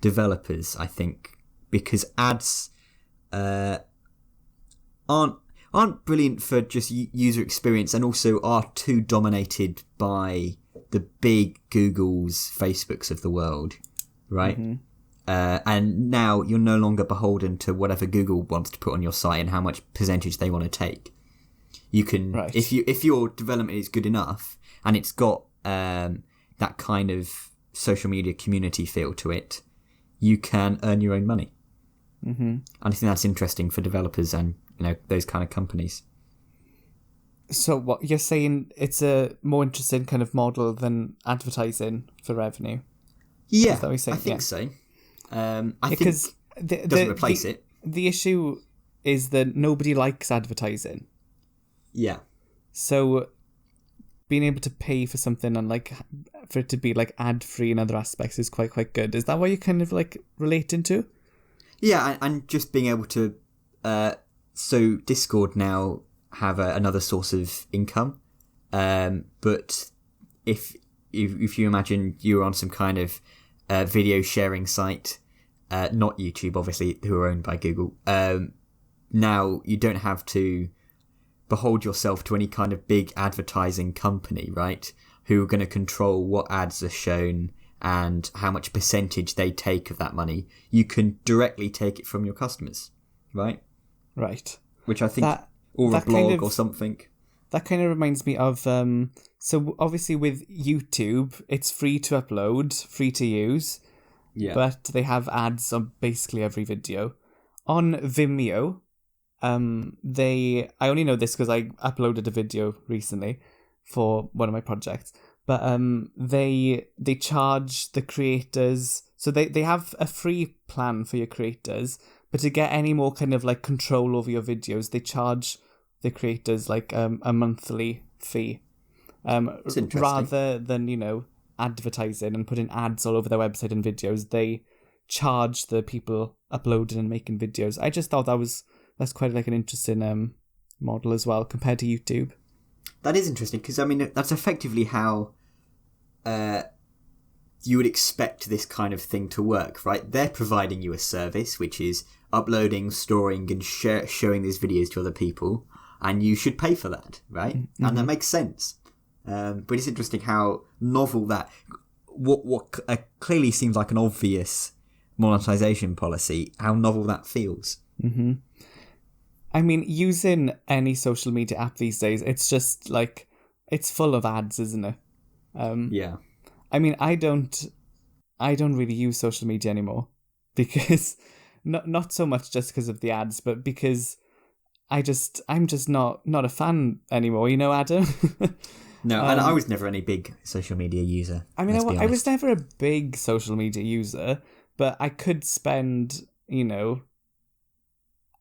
Speaker 1: developers, I think, because ads aren't brilliant for just user experience, and also are too dominated by the big Googles, Facebooks of the world, right? Mm-hmm. And now you're no longer beholden to whatever Google wants to put on your site and how much percentage they want to take. You can, if your development is good enough and it's got that kind of social media community feel to it, you can earn your own money. Mm-hmm. And I think that's interesting for developers and those kind of companies.
Speaker 2: So what you're saying, it's a more interesting kind of model than advertising for revenue?
Speaker 1: Yeah, I think so. I think it doesn't replace it.
Speaker 2: The issue is that nobody likes advertising.
Speaker 1: Yeah.
Speaker 2: So being able to pay for something and like for it to be like ad free in other aspects is quite good. Is that what you're kind of like relating to? Yeah,
Speaker 1: and just being able to. So Discord now have another source of income, but if you imagine you're on some kind of video sharing site, not YouTube, obviously, who are owned by Google. Now you don't have to behold yourself to any kind of big advertising company, right? Who are going to control what ads are shown and how much percentage they take of that money. You can directly take it from your customers, right?
Speaker 2: Right.
Speaker 1: Which I think, or a blog or something.
Speaker 2: That kind of reminds me of, so obviously with YouTube, it's free to upload, free to use, but they have ads on basically every video. On Vimeo, I only know this because I uploaded a video recently for one of my projects, but they charge the creators, so they have a free plan for your creators, but to get any more kind of like control over your videos, they charge the creators like a monthly fee, rather than advertising and putting ads all over their website and videos. They charge the people uploading and making videos. I just thought that's quite like an interesting model as well compared to YouTube.
Speaker 1: That is interesting because that's effectively how you would expect this kind of thing to work, right? They're providing you a service which is uploading, storing, and showing these videos to other people. And you should pay for that, right? Mm-hmm. And that makes sense. But it's interesting how novel that what clearly seems like an obvious monetization policy, how novel that feels.
Speaker 2: Mm-hmm. I mean, using any social media app these days, it's just like, it's full of ads, isn't it?
Speaker 1: Yeah.
Speaker 2: I mean, I don't really use social media anymore because not so much just because of the ads, but because I'm just not a fan anymore. You know, Adam.
Speaker 1: No, and I was never any big social media user.
Speaker 2: I mean,
Speaker 1: I
Speaker 2: I was never a big social media user, but I could spend,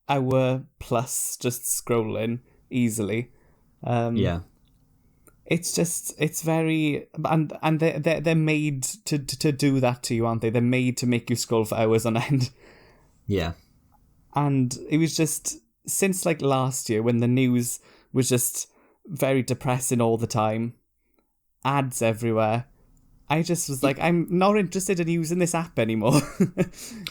Speaker 2: hour plus just scrolling easily.
Speaker 1: Yeah.
Speaker 2: It's very, and they're made to do that to you, aren't they? They're made to make you scroll for hours on end.
Speaker 1: Yeah.
Speaker 2: And it was just, since like last year when the news was just very depressing all the time, ads everywhere, I just was like, I'm not interested in using this app anymore.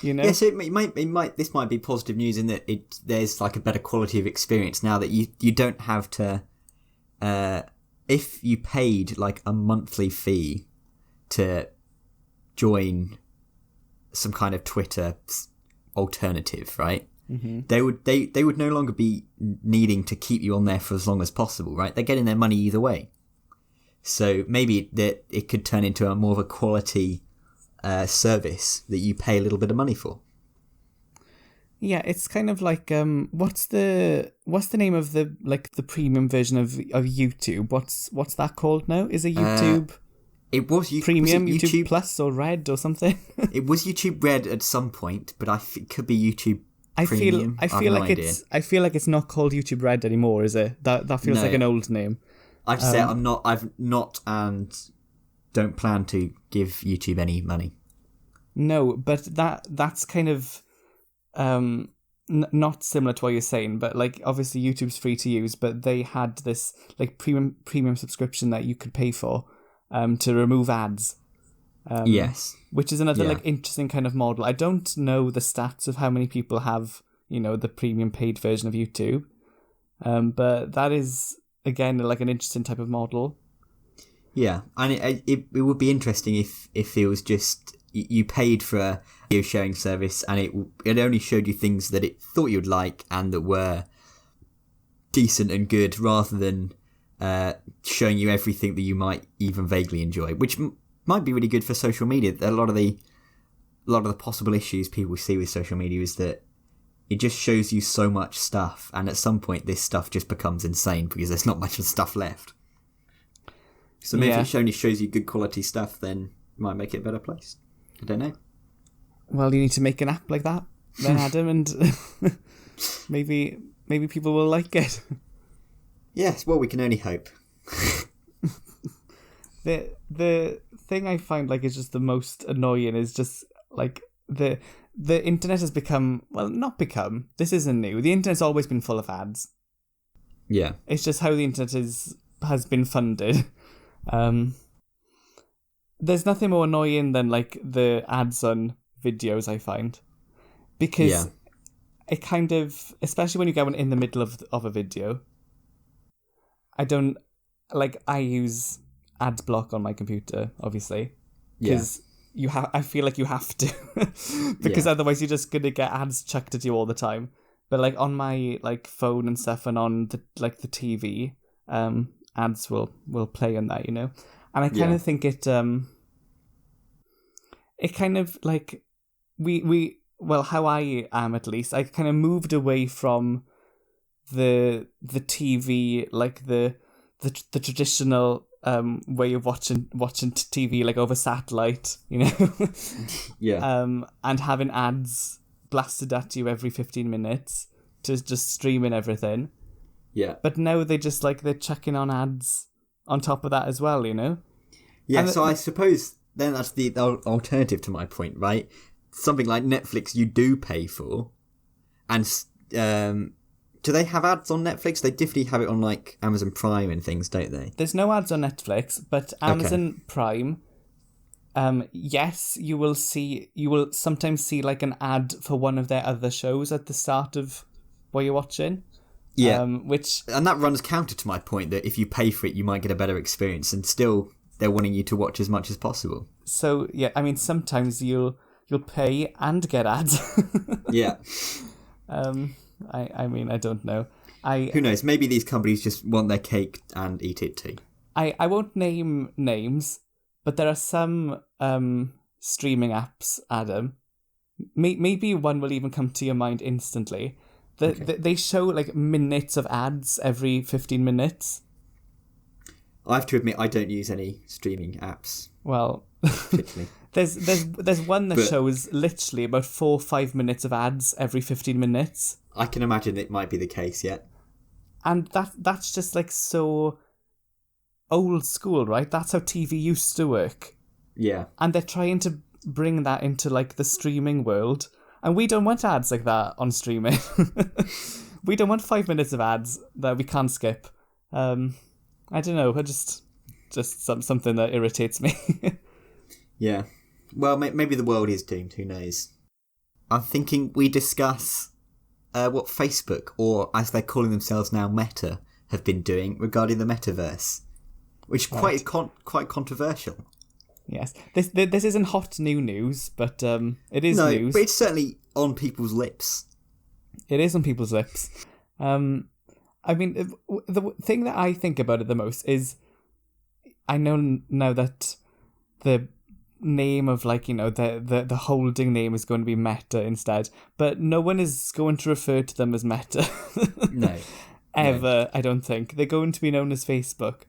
Speaker 1: Yeah, so this might be positive news in that there's like a better quality of experience now that you don't have to, if you paid like a monthly fee to join some kind of Twitter alternative, right?
Speaker 2: Mm-hmm.
Speaker 1: They would no longer be needing to keep you on there for as long as possible, right? They're getting their money either way. So maybe that it could turn into a more of a quality service that you pay a little bit of money for.
Speaker 2: Yeah, it's kind of like what's the name of the premium version of YouTube? What's that called now? Is it YouTube?
Speaker 1: It was
Speaker 2: Premium,
Speaker 1: was it
Speaker 2: YouTube Plus or Red or something.
Speaker 1: It was YouTube Red at some point, but it could be YouTube Premium.
Speaker 2: I feel like it's not called YouTube Red anymore, is it? That feels like an old name.
Speaker 1: I've said I've not and don't plan to give YouTube any money.
Speaker 2: No, but that's kind of not similar to what you're saying, but like obviously YouTube's free to use, but they had this like premium subscription that you could pay for to remove ads.
Speaker 1: Yes.
Speaker 2: Which is another like interesting kind of model. I don't know the stats of how many people have, the premium paid version of YouTube. But that is again like an interesting type of model.
Speaker 1: Yeah, and it would be interesting if it was just you paid for a video sharing service and it only showed you things that it thought you'd like and that were decent and good, rather than showing you everything that you might even vaguely enjoy, which might be really good for social media. A lot of the possible issues people see with social media is that it just shows you so much stuff, and at some point this stuff just becomes insane because there's not much of stuff left. So maybe if it only shows you good quality stuff, then it might make it a better place. I don't know.
Speaker 2: Well, you need to make an app like that then, Adam, and maybe people will like it.
Speaker 1: Yes, well, we can only hope.
Speaker 2: The thing I find like is just the most annoying is just like the internet has become, well, not become, this isn't new. The internet's always been full of ads.
Speaker 1: Yeah.
Speaker 2: It's just how the internet has been funded. There's nothing more annoying than like the ads on videos, I find, because it kind of, especially when you go in the middle of a video. I use ad block on my computer, obviously, because I feel like you have to, because otherwise you're just gonna get ads chucked at you all the time. But like on my like phone and stuff, and on the TV, ads will play on that, and I kind of think it kind of like well, how I am, at least, I kind of moved away from the TV, like the traditional way of watching TV, like over satellite, and having ads blasted at you every 15 minutes to just streaming everything.
Speaker 1: Yeah.
Speaker 2: But now they're chucking on ads on top of that as well,
Speaker 1: Yeah, so I suppose then that's the alternative to my point, right? Something like Netflix you do pay for, and do they have ads on Netflix? They definitely have it on like Amazon Prime and things, don't they?
Speaker 2: There's no ads on Netflix, but Amazon Prime, yes, you will sometimes see like an ad for one of their other shows at the start of what you're watching.
Speaker 1: Yeah.
Speaker 2: Which
Speaker 1: And that runs counter to my point that if you pay for it, you might get a better experience, and still they're wanting you to watch as much as possible.
Speaker 2: So yeah, I mean, sometimes you'll pay and get ads.
Speaker 1: Yeah.
Speaker 2: I mean, I don't know.
Speaker 1: Who knows? Maybe these companies just want their cake and eat it too.
Speaker 2: I won't name names, but there are some streaming apps, Adam. Maybe one will even come to your mind instantly. They show like minutes of ads every 15 minutes.
Speaker 1: I have to admit, I don't use any streaming apps.
Speaker 2: Well,
Speaker 1: particularly.
Speaker 2: there's one that shows literally about 4 or 5 minutes of ads every 15 minutes.
Speaker 1: I can imagine it might be the case, yeah.
Speaker 2: And that's just like so old school, right? That's how TV used to work.
Speaker 1: Yeah.
Speaker 2: And they're trying to bring that into like the streaming world. And we don't want ads like that on streaming. We don't want 5 minutes of ads that we can't skip. I don't know. Just something that irritates me.
Speaker 1: Yeah. Well, maybe the world is doomed. Who knows? I'm thinking we discuss what Facebook, or as they're calling themselves now, Meta, have been doing regarding the Metaverse, which is
Speaker 2: Right.
Speaker 1: quite controversial.
Speaker 2: Yes. This isn't hot new news, but it is news.
Speaker 1: No, but it's certainly on people's lips.
Speaker 2: It is on people's lips. I mean, the thing that I think about it the most is, I know now that the name of, like, you know, the holding name is going to be Meta instead, but no one is going to refer to them as Meta.
Speaker 1: No.
Speaker 2: Ever, no. I don't think. They're going to be known as Facebook.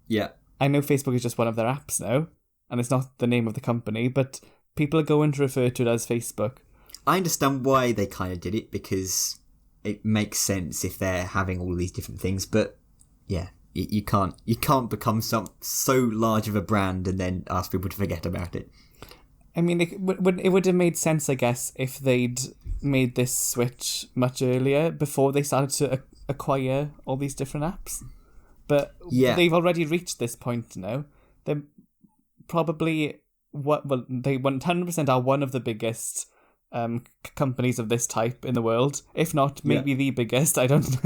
Speaker 1: Yeah.
Speaker 2: I know Facebook is just one of their apps now, and it's not the name of the company, but people are going to refer to it as Facebook.
Speaker 1: I understand why they kind of did it, because it makes sense if they're having all these different things, but yeah, you can't become so large of a brand and then ask people to forget about it.
Speaker 2: I mean, it would have made sense, I guess, if they'd made this switch much earlier, before they started to acquire all these different apps. But yeah, they've already reached this point now. They're probably they 100% are one of the biggest companies of this type in the world, if not maybe the biggest. I don't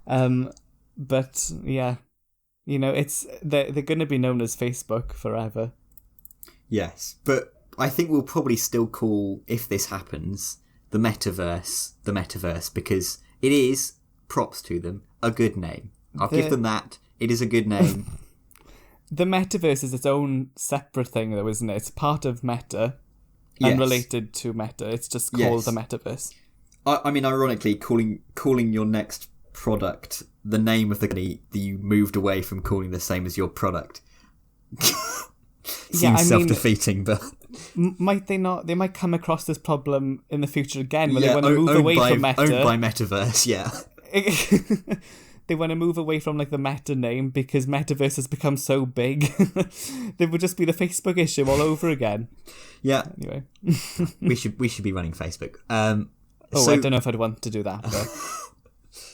Speaker 2: know. But yeah, you know, they're going to be known as Facebook forever.
Speaker 1: Yes, but I think we'll probably still call, if this happens, the Metaverse, because it is, props to them, a good name. I'll give them that. It is a good name.
Speaker 2: The Metaverse is its own separate thing, though, isn't it? It's part of Meta, unrelated to Meta. It's just called the Metaverse.
Speaker 1: I mean, ironically, calling your next product the name of the company that you moved away from calling the same as your product seems self-defeating, but
Speaker 2: might they not? They might come across this problem in the future again, where they want to move away from Meta.
Speaker 1: Owned by Metaverse, yeah.
Speaker 2: They want to move away from like the Meta name because Metaverse has become so big. They would just be the Facebook issue all over again.
Speaker 1: Yeah.
Speaker 2: Anyway,
Speaker 1: we should be running Facebook.
Speaker 2: I don't know if I'd want to do that, but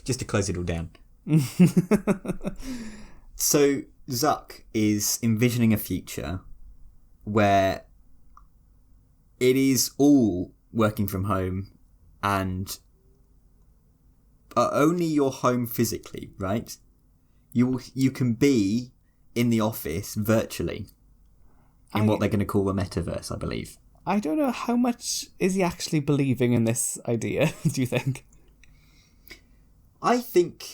Speaker 1: just to close it all down. So Zuck is envisioning a future where it is all working from home and only your home physically, right? You can be in the office virtually in what they're going to call the Metaverse, I believe.
Speaker 2: I don't know how much is he actually believing in this idea, do you think?
Speaker 1: I think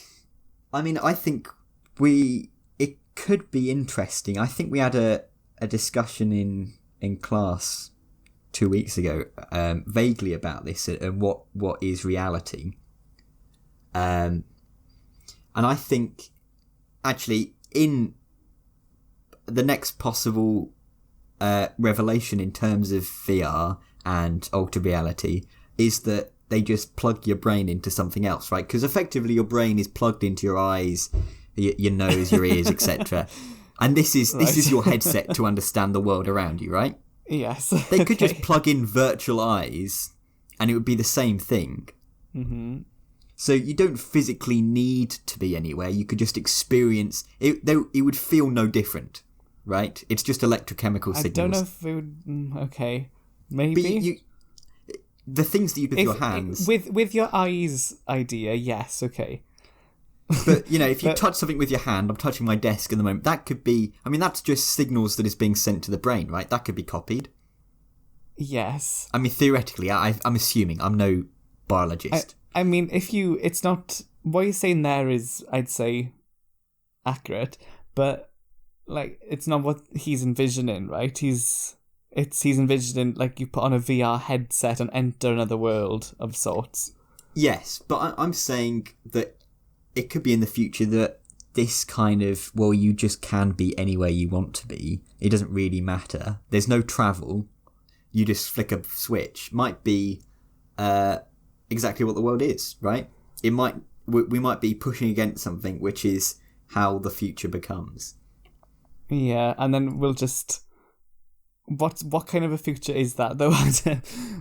Speaker 1: it could be interesting. I think we had a discussion in class 2 weeks ago, vaguely about this and what is reality. And I think actually in the next possible revelation in terms of VR and augmented reality is that they just plug your brain into something else, right? Because effectively your brain is plugged into your eyes, your nose, your ears, etc. And this is your headset to understand the world around you, right?
Speaker 2: Yes.
Speaker 1: They could just plug in virtual eyes and it would be the same thing. Mm-hmm. So you don't physically need to be anywhere. You could just experience it. It would feel no different, right? It's just electrochemical signals.
Speaker 2: I don't know if it would. Okay, maybe.
Speaker 1: the things that you do with your hands.
Speaker 2: With your eyes idea, yes, okay.
Speaker 1: But, if you touch something with your hand, I'm touching my desk at the moment, that could be... I mean, that's just signals that is being sent to the brain, right? That could be copied.
Speaker 2: Yes.
Speaker 1: I mean, theoretically, I'm assuming. I'm no biologist.
Speaker 2: I mean, it's not... What you're saying there is, I'd say, accurate, but, like, it's not what he's envisioning, right? He's envisioning, like, you put on a VR headset and enter another world of sorts.
Speaker 1: Yes, but I'm saying that it could be in the future that this kind of, well, you just can be anywhere you want to be. It doesn't really matter. There's no travel. You just flick a switch. Might be exactly what the world is, right? We might be pushing against something, which is how the future becomes.
Speaker 2: Yeah, and then we'll just... What kind of a future is that, though?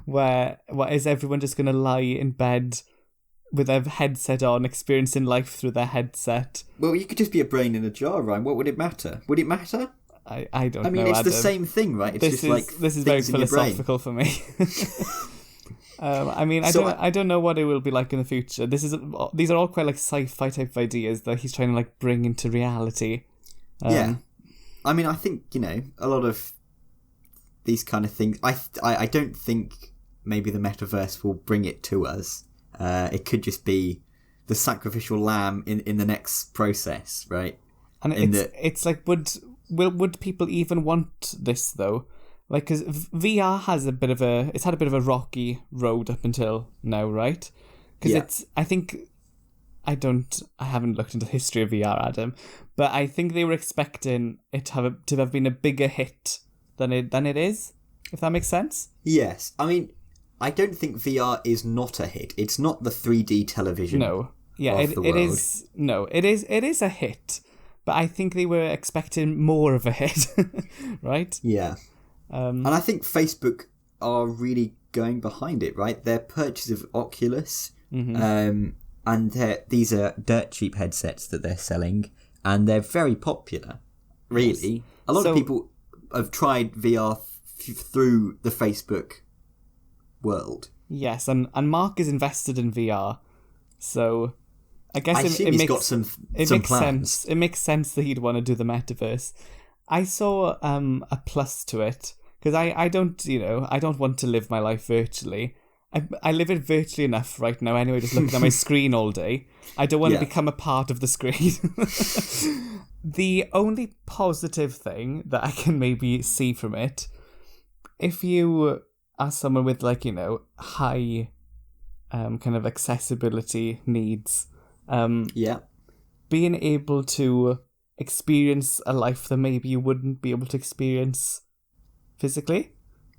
Speaker 2: Where is everyone just going to lie in bed with a headset on, experiencing life through their headset?
Speaker 1: Well, you could just be a brain in a jar, Ryan. What would it matter? Would it matter?
Speaker 2: I don't know.
Speaker 1: I mean, it's Adam. The same thing, right? It's
Speaker 2: this is very philosophical for me. I mean, I don't know what it will be like in the future. These are all quite like sci-fi type ideas that he's trying to like bring into reality.
Speaker 1: Yeah, I mean, I think a lot of these kind of things. I don't think maybe the metaverse will bring it to us. It could just be the sacrificial lamb in the next process, right?
Speaker 2: And it's like, would people even want this though? Like, because VR has it's had a bit of a rocky road up until now, right? Because I haven't looked into the history of VR, Adam, but I think they were expecting it to have been a bigger hit than it is, if that makes sense.
Speaker 1: Yes, I mean, I don't think VR is not a hit. It's not the 3D television.
Speaker 2: No, yeah, it is. No, it is a hit, but I think they were expecting more of a hit, right?
Speaker 1: Yeah, and I think Facebook are really going behind it, right? Their purchase of Oculus, and these are dirt cheap headsets that they're selling, and they're very popular. Really, yes. A lot of people have tried VR through the Facebook world.
Speaker 2: Yes, and Mark is invested in VR, so I guess it makes,
Speaker 1: got some
Speaker 2: makes
Speaker 1: plans.
Speaker 2: Sense. It makes sense that he'd want to do the metaverse. I saw a plus to it because I don't want to live my life virtually. I live it virtually enough right now anyway, just looking at my screen all day. I don't want to become a part of the screen. The only positive thing that I can maybe see from it, if you are someone with high kind of accessibility needs, being able to experience a life that maybe you wouldn't be able to experience physically,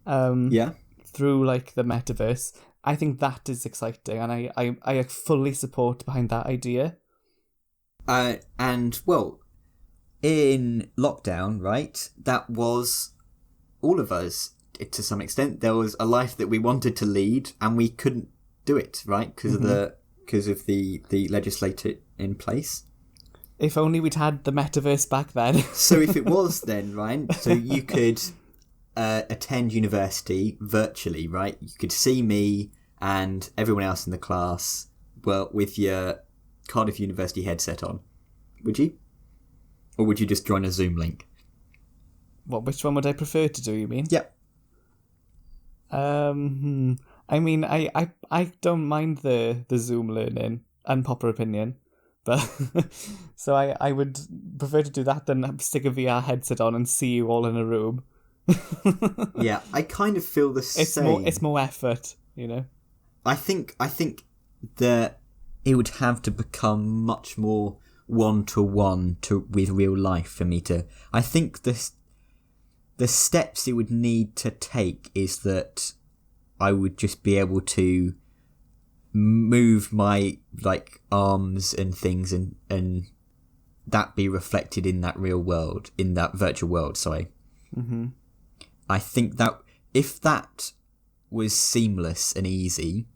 Speaker 2: through like the metaverse, I think that is exciting, and I fully support behind that idea.
Speaker 1: And well, in lockdown, right, that was all of us to some extent. There was a life that we wanted to lead and we couldn't do it, right, because of the legislature in place.
Speaker 2: If only we'd had the metaverse back then.
Speaker 1: So if it was then, right, so you could attend university virtually, right? You could see me and everyone else in the class, well, with your Cardiff University headset on. Would you? Or would you just join a Zoom link?
Speaker 2: Which one would I prefer to do, you mean?
Speaker 1: Yep.
Speaker 2: I mean, I don't mind the Zoom learning, unpopular opinion, but so I would prefer to do that than stick a VR headset on and see you all in a room.
Speaker 1: Yeah, I kind of feel the same.
Speaker 2: It's more effort,
Speaker 1: I think that it would have to become much more one-to-one with real life for me to... I think the steps it would need to take is that I would just be able to move my arms and things and that be reflected in that real world, in that virtual world, sorry.
Speaker 2: Mm-hmm.
Speaker 1: I think that if that was seamless and easy,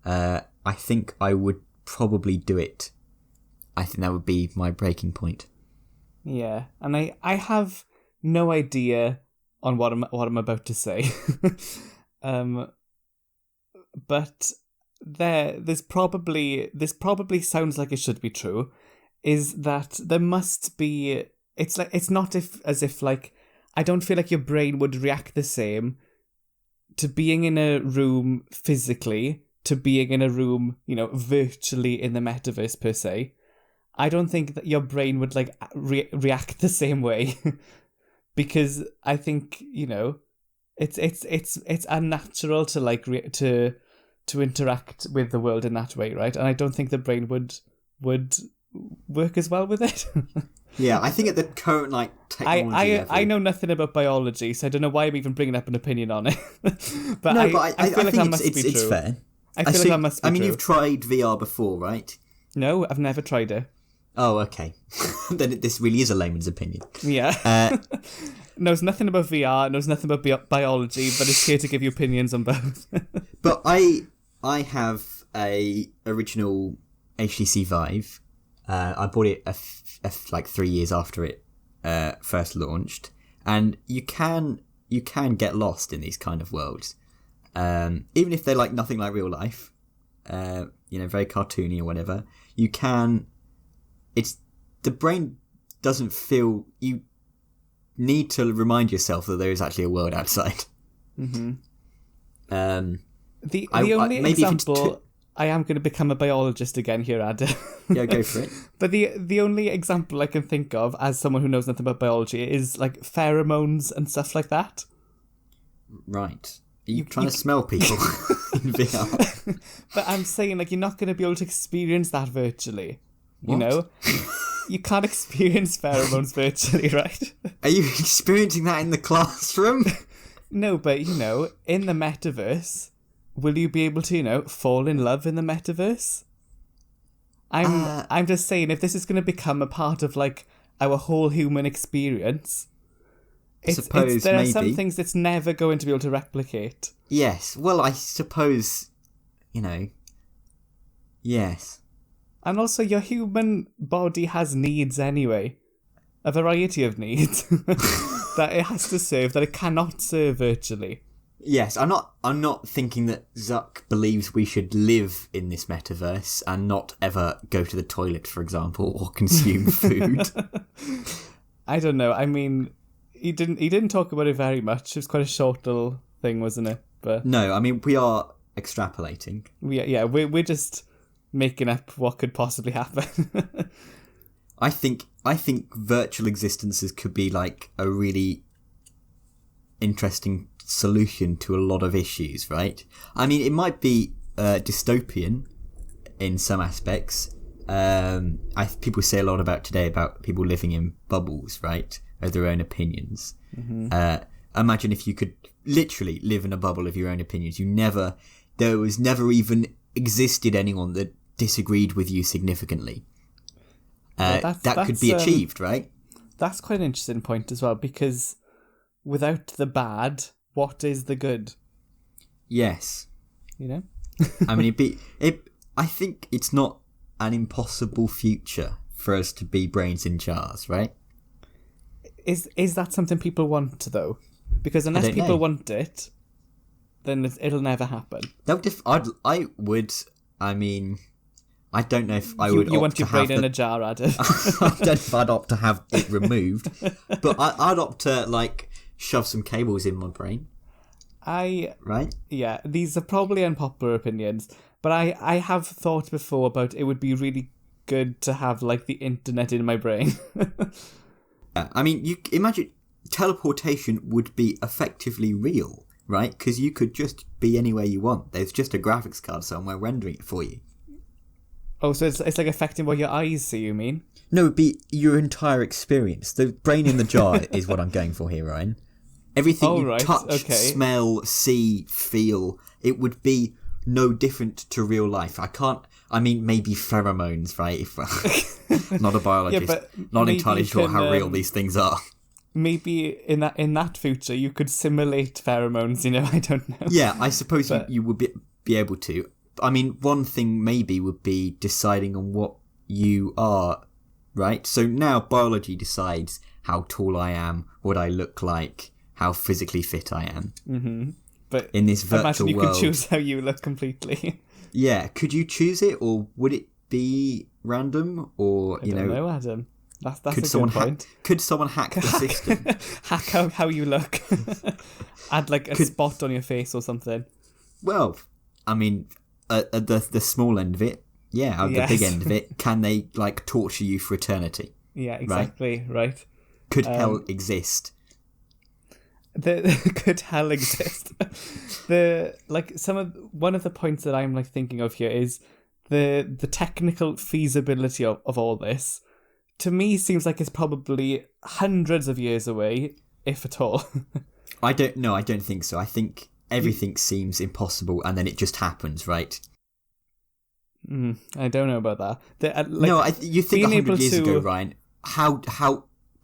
Speaker 1: I think I would probably do it. I think that would be my breaking point.
Speaker 2: Yeah, and I have no idea on what I'm about to say. but this probably sounds like it should be true, is that there must be. It's not as if I don't feel like your brain would react the same to being in a room physically to being in a room, virtually in the metaverse per se. I don't think that your brain would react the same way because I think, it's unnatural to to interact with the world in that way, right? And I don't think the brain would work as well with it.
Speaker 1: Yeah, I think at the current technology level...
Speaker 2: I know nothing about biology, so I don't know why I'm even bringing up an opinion on it. But
Speaker 1: I
Speaker 2: feel like
Speaker 1: think
Speaker 2: it's
Speaker 1: fair.
Speaker 2: I feel like that must be true.
Speaker 1: You've tried VR before, right?
Speaker 2: No, I've never tried it.
Speaker 1: Oh, okay. Then this really is a layman's opinion.
Speaker 2: Yeah. Knows nothing about VR, knows nothing about biology, but is here to give you opinions on both.
Speaker 1: But I have a original HTC Vive. I bought it 3 years after it first launched, and you can get lost in these kind of worlds, even if they're nothing like real life, very cartoony or whatever. You can. It's the brain doesn't feel. You need to remind yourself that there is actually a world outside.
Speaker 2: Mm-hmm. The only example. I am going to become a biologist again here, Adam.
Speaker 1: Yeah, go for it.
Speaker 2: But the only example I can think of as someone who knows nothing about biology is pheromones and stuff like that.
Speaker 1: Right. Are you trying to smell people in VR?
Speaker 2: But I'm saying you're not going to be able to experience that virtually.
Speaker 1: What?
Speaker 2: You can't experience pheromones virtually, right?
Speaker 1: Are you experiencing that in the classroom?
Speaker 2: No, but in the metaverse... Will you be able to, fall in love in the metaverse? I'm just saying, if this is going to become a part of our whole human experience, there are some things it's never going to be able to replicate.
Speaker 1: Yes, well, I suppose, yes.
Speaker 2: And also, your human body has needs anyway, a variety of needs that it has to serve that it cannot serve virtually.
Speaker 1: Yes, I'm not thinking that Zuck believes we should live in this metaverse and not ever go to the toilet, for example, or consume food.
Speaker 2: I don't know. I mean, he didn't talk about it very much. It was quite a short little thing, wasn't it? But
Speaker 1: no, I mean, we are extrapolating.
Speaker 2: We're just making up what could possibly happen.
Speaker 1: I think virtual existences could be a really interesting solution to a lot of issues, right? I mean, it might be dystopian in some aspects. People say a lot about people living in bubbles, right, of their own opinions. Mm-hmm. Imagine if you could literally live in a bubble of your own opinions. There was never even existed anyone that disagreed with you significantly. That could be achieved, right?
Speaker 2: That's quite an interesting point as well, because without the bad, what is the good?
Speaker 1: Yes. I mean, I think it's not an impossible future for us to be brains in jars, right?
Speaker 2: Is that something people want, though? Because unless people want it, then it'll never happen. I mean, I don't know if I would. You want your brain in a jar, Adam?
Speaker 1: I don't know if I'd opt to have it removed, but I'd opt to shove some cables in my brain. Right?
Speaker 2: Yeah, these are probably unpopular opinions, but I have thought before about it would be really good to have the internet in my brain.
Speaker 1: I mean, you imagine teleportation would be effectively real, right? Because you could just be anywhere you want. There's just a graphics card somewhere rendering it for you.
Speaker 2: Oh, so it's affecting what your eyes see, you mean?
Speaker 1: No, it'd be your entire experience. The brain in the jar is what I'm going for here, Ryan. Everything you touch, smell, see, feel, it would be no different to real life. I mean, maybe pheromones, right? If not a biologist, not entirely sure how real these things are.
Speaker 2: Maybe in that future, you could simulate pheromones, I don't know.
Speaker 1: Yeah, I suppose you would be able to. I mean, one thing maybe would be deciding on what you are, right? So now biology decides how tall I am, what I look like, how physically fit I am.
Speaker 2: Mm-hmm. But
Speaker 1: in this virtual
Speaker 2: imagine you
Speaker 1: world.
Speaker 2: can choose how you look completely.
Speaker 1: Yeah, could you choose it, or would it be random, or
Speaker 2: I don't know, Adam. That's a good point.
Speaker 1: Could someone hack the system?
Speaker 2: Hack how you look. Add like a spot on your face or something.
Speaker 1: Well, I mean, at the small end of it, yeah. At the big end of it, can they like torture you for eternity?
Speaker 2: Yeah, exactly. Right.
Speaker 1: Could hell exist?
Speaker 2: Could hell exist? One of the points that I'm like thinking of here is the technical feasibility of all this. To me, seems like it's probably hundreds of years away, if at all.
Speaker 1: I don't think so. I think everything seems impossible, and then it just happens, right?
Speaker 2: I don't know about that.
Speaker 1: You think 100 years ago, Ryan, how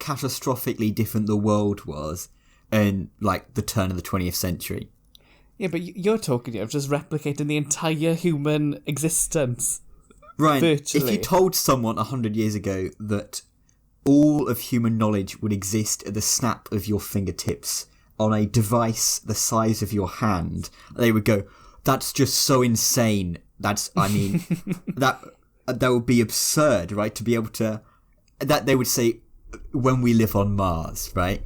Speaker 1: catastrophically different the world was in like the turn of the 20th century.
Speaker 2: Yeah, but you're talking of just replicating the entire human existence.
Speaker 1: Ryan,
Speaker 2: virtually.
Speaker 1: If you told someone 100 years ago that all of human knowledge would exist at the snap of your fingertips on a device the size of your hand, they would go, "That's just so insane. That would be absurd, right? To be able to..." That they would say, "When we live on Mars," right?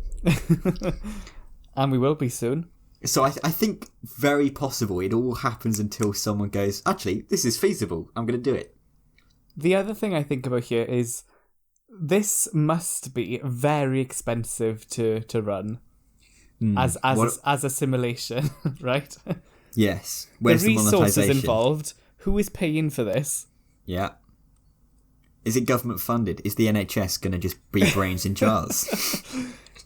Speaker 2: And we will be soon.
Speaker 1: So I think very possible it all happens until someone goes, "Actually, this is feasible. I'm going to do it."
Speaker 2: The other thing I think about here is this must be very expensive to run as a simulation, right?
Speaker 1: Yes. Where's
Speaker 2: the resources
Speaker 1: monetization
Speaker 2: involved? Who is paying for this?
Speaker 1: Yeah. Is it government funded? Is the NHS going to just be brains in jars?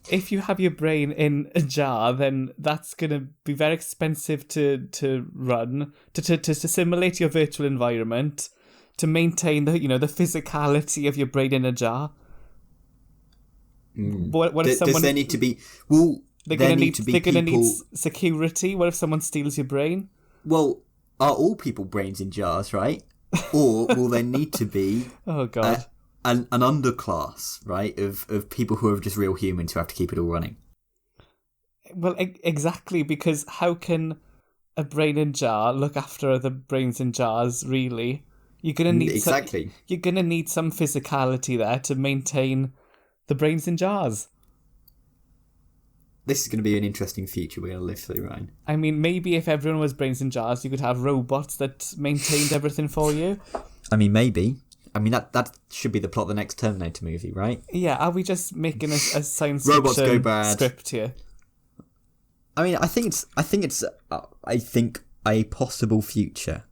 Speaker 2: If you have your brain in a jar, then that's going to be very expensive to run, to simulate your virtual environment, to maintain the physicality of your brain in a jar. What if someone...
Speaker 1: Does there need to be... Well,
Speaker 2: they're going to need security. What if someone steals your brain?
Speaker 1: Well, are all people brains in jars, right? Or will there need to be...
Speaker 2: Oh, God.
Speaker 1: An underclass, right, of people who are just real humans who have to keep it all running?
Speaker 2: Well, exactly, because how can a brain in jar look after other brains in jars, really? You're gonna need you're gonna need some physicality there to maintain the brains in jars.
Speaker 1: This is going to be an interesting future we're going to live through, Ryan.
Speaker 2: I mean, maybe if everyone was brains in jars, you could have robots that maintained everything for you.
Speaker 1: I mean, maybe. I mean, that should be the plot of the next Terminator movie, right?
Speaker 2: Yeah, are we just making a science
Speaker 1: robots
Speaker 2: fiction
Speaker 1: go bad.
Speaker 2: Script here?
Speaker 1: I mean, I think a possible future.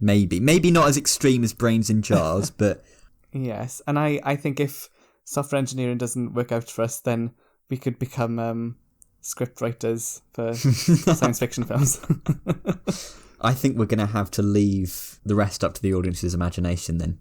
Speaker 1: Maybe not as extreme as brains in jars, but
Speaker 2: yes. And I think if software engineering doesn't work out for us, then we could become script writers for science fiction films.
Speaker 1: I think we're going to have to leave the rest up to the audience's imagination then.